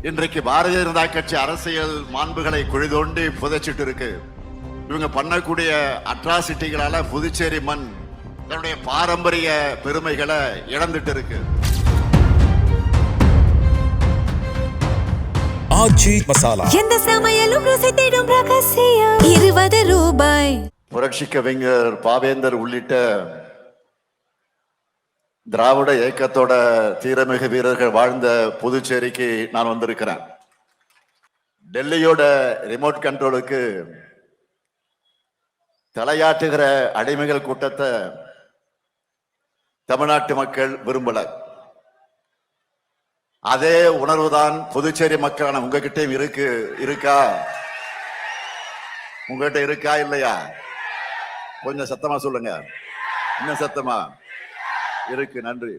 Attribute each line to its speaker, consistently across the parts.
Speaker 1: இன்றைக்கு பாரதிய ஜனதா கட்சி அரசியல் மாண்புகளை குழிதோண்டி புதைச்சிட்டு இருக்கு. இவங்க பண்ணக்கூடிய அட்ராசிட்டிகளால புதுச்சேரி மண் தன்னுடைய பாரம்பரிய பெருமைகளை இழந்துட்டு இருக்கு.
Speaker 2: ஆச்சி மசாலா
Speaker 3: எந்த சமையலும் ருசி தேடும் ரகசியம் 20 ரூபாய்.
Speaker 1: புரட்சி கவிஞர் பாவேந்தர் உள்ளிட்ட திராவிட இயக்கத்தோட தீரமிகு வீரர்கள் வாழ்ந்த புதுச்சேரிக்கு நான் வந்திருக்கிறேன். டெல்லியோட ரிமோட் கண்ட்ரோலுக்கு தலையாட்டுகிற அடிமைகள் கூட்டத்தை தமிழ்நாட்டு மக்கள் விரும்பல. அதே உணர்வுதான் புதுச்சேரி மக்களான உங்ககிட்டயும் இருக்கா? உங்ககிட்ட இருக்கா இல்லையா? கொஞ்சம் சத்தமா சொல்லுங்க. இன்னும் சத்தமா இருக்கு. நன்றி.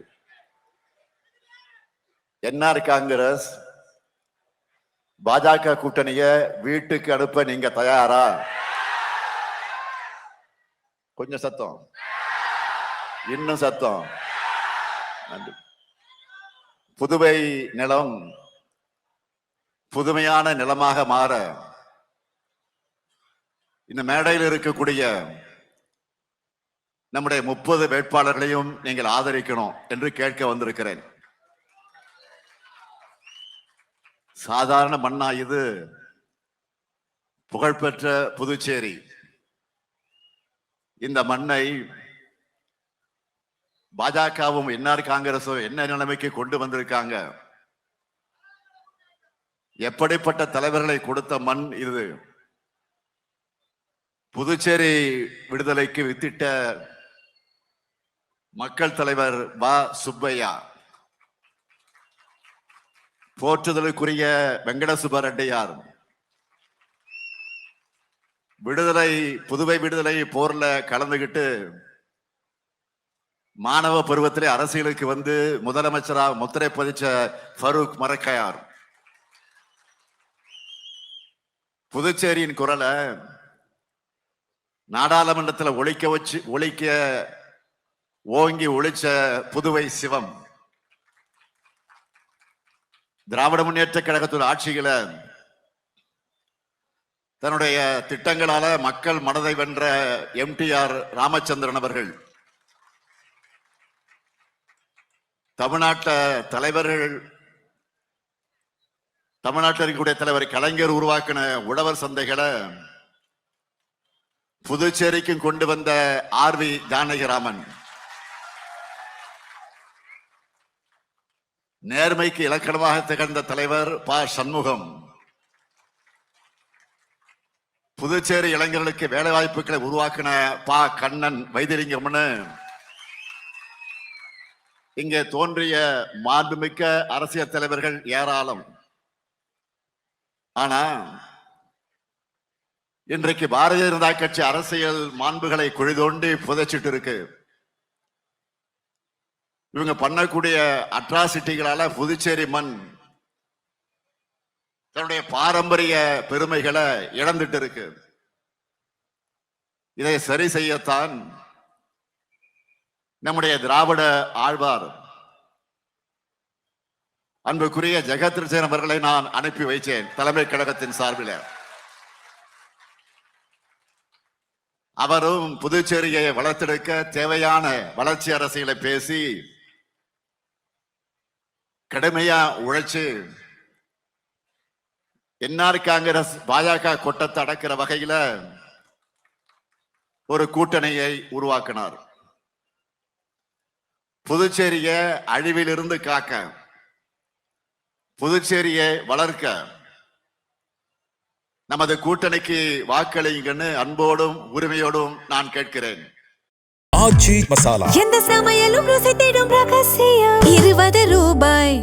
Speaker 1: என்ஆர் காங்கிரஸ் பாஜக கூட்டணிய வீட்டுக்கு அனுப்ப நீங்க தயாரா? கொஞ்சம் சத்தம், இன்னும் சத்தம். நன்றி. புதுவை நிலம் புதுமையான நிலமாக மாற இந்த மேடையில் இருக்கக்கூடிய நம்முடைய 30 வேட்பாளர்களையும் நீங்கள் ஆதரிக்கணும் என்று கேட்க வந்திருக்கிறேன். சாதாரண மண்ணா இது? புகழ்பெற்ற புதுச்சேரி. இந்த மண்ணை பாஜகவும் என்ஆர் காங்கிரஸும் என்ன நிலைமைக்கு கொண்டு வந்திருக்காங்க? எப்படிப்பட்ட தலைவர்களை கொடுத்த மண் இது? புதுச்சேரி விடுதலைக்கு வித்திட்ட மக்கள் தலைவர் வா சுப்பையா, போற்றுதலுக்குரிய வெங்கட சுப்பரெட்டியார், புதுவை விடுதலை போர்ல கலந்துகிட்டு மாணவ பருவத்திலே அரசியலுக்கு வந்து முதலமைச்சராக முத்திரை பதிச்ச ஃபரூக் மரக்கையார், புதுச்சேரியின் குரலை நாடாளுமன்றத்தில் ஒழிக்க ஓங்கி ஒழிச்ச புதுவை சிவம், திராவிட முன்னேற்ற கழகத்தோட ஆட்சியில தன்னுடைய திட்டங்களால மக்கள் மனதை வென்ற எம்டிஆர் ராமச்சந்திரன் அவர்கள், தமிழ்நாட்டில் இருக்கக்கூடிய தலைவர் கலைஞர் உருவாக்கின உழவர் சந்தைகளை புதுச்சேரிக்கும் கொண்டு வந்த ஆர்வி ஜானகிராமன், நேர்மைக்கு இலக்கணமாக திகழ்ந்த தலைவர் ப சண்முகம், புதுச்சேரி இளைஞர்களுக்கு வேலை வாய்ப்புகளை உருவாக்கின ப கண்ணன் வைத்திலிங்கம்னு இங்கே தோன்றிய மாண்புமிக்க அரசியல் தலைவர்கள் ஏராளம். ஆனா இன்றைக்கு பாரதிய ஜனதா கட்சி அரசியல் மாண்புகளை குழிதோண்டி புதைச்சிட்டு இருக்கு. இவங்க பண்ணக்கூடிய அட்ராசிட்டிகளால புதுச்சேரி மண் தன்னுடைய பாரம்பரிய பெருமைகளை இழந்துட்டு இருக்கு. இதை சரி செய்யத்தான் நம்முடைய திராவிட ஆழ்வார் அன்புக்குரிய ஜெகத்ரட்சகன் அவர்களை நான் அனுப்பி வைத்தேன் தலைமை கழகத்தின் சார்பில். அவரும் புதுச்சேரியை வளர்த்தெடுக்க தேவையான வளர்ச்சி அரசியலை பேசி கடுமையா உழைச்சு என்ஆர் காங்கிரஸ் பாஜக கொட்டத்தை அடக்கிற வகையில ஒரு கூட்டணியை உருவாக்கினார். புதுச்சேரியை அழிவிலிருந்து காக்க, புதுச்சேரியை வளர்க்க நமது கூட்டணிக்கு வாக்களிங்கன்னு அன்போடும் உரிமையோடும் நான் கேட்கிறேன்.
Speaker 2: ஆச்சி மசாலா
Speaker 3: எந்த சமையலும் ருசி தேடும் ரகசியம் 20 ரூபாய்.